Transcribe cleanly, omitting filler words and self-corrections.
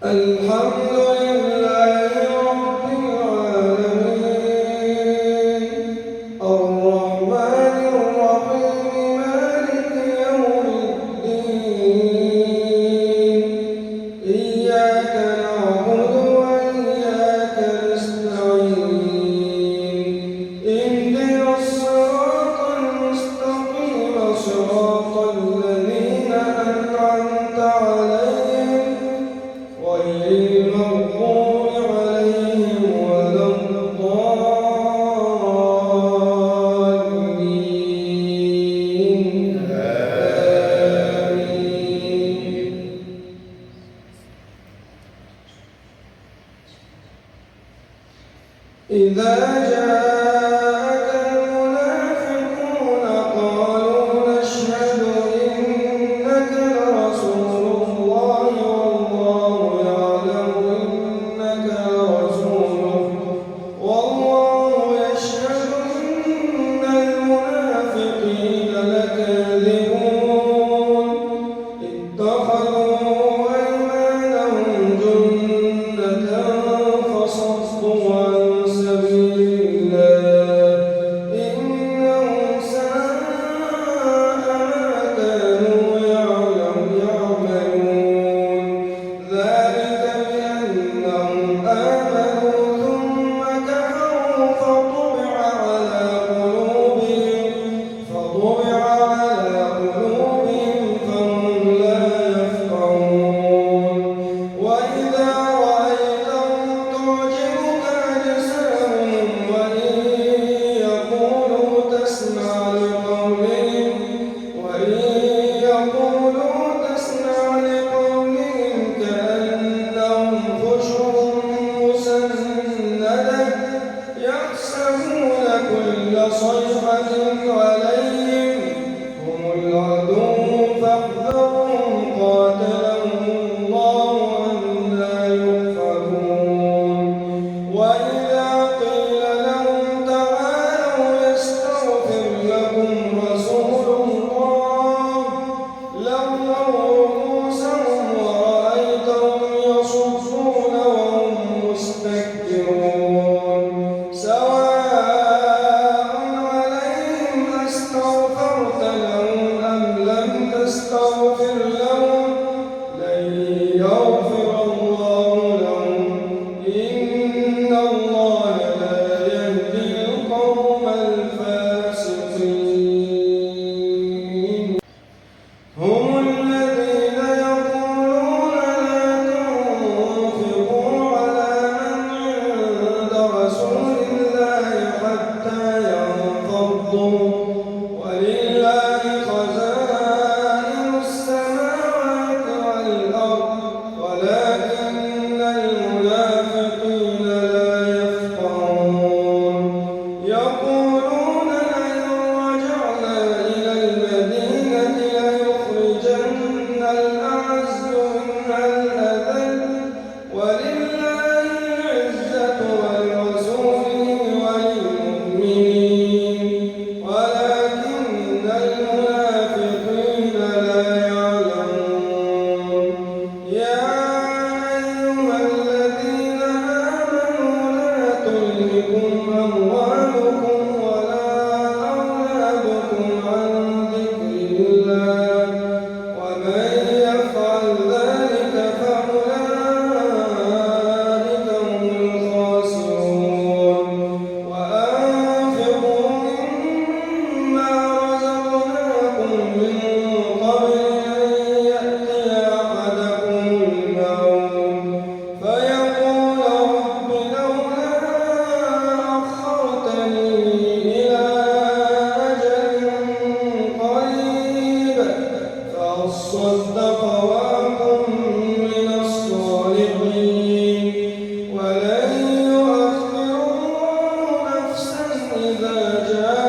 الحمد لله رب العالمين الرحمن الرحيم مالك يوم الدين إياك نعبد وإياك نستعين اهدنا الصراط المستقيم صراط الذين أنعمت عليهم غير المغضوب عليهم ولا الضالين آمين. إذا جاءك المنافقون قالوا نشهد إنك لرسول الله والله يعلم إنك لرسوله والله يشهد إن المنافقين لكاذبون اتخذوا أيمانهم جنة فصدوا عن سبيل الله إنهم ساء ما كانوا يعملون ذلك بأنهم آمنوا ثم كفروا فطبع على قلوبهم فهم لا يفقهون وإذا رأيتهم تعجبك أجسامهم وإن يقولوا تسمع لقولهم كأنهم خشب مسندة يحسبون كل صيحة عليهم هم العدو فاحذرهم قاتلهم الله أنى يؤفكون وإذا قيل لهم تعالوا يستغفر لكم رسول الله لووا رؤوسهم ورأيتهم يصدون وهم مستكبرون سواء عليهم أستغفرت لهم أم لم تستغفر لهم لن يغفر الله لهم إن الله لا يهدي القوم الفاسقين هم الذين يقولون لا تنفقوا على من عند رسول الله حتى ينفضوا ولله خزائن السماوات والأرض ولكن المنافقين لا يفقهون يقولون لئن رجعنا إلى المدينة ليخرجن الأعز منها الأذل ولله العزة ولرسوله وللمؤمنين ولكن المنافقين لا يعلمون يا أيها الذين آمنوا لا تلهكم أموالكم ولا أولادكم عن ذكر الله ومن يفعل ذلك فأولئك هم الخاسرون وأنفقوا مما رزقناكم من قبل أن يأتي أحدكم الموت فيقول رب لولا أخرتني إلى أجل قريب فأصدق وأكن من الصالحين ولن يؤخر الله نفسا إذا جاء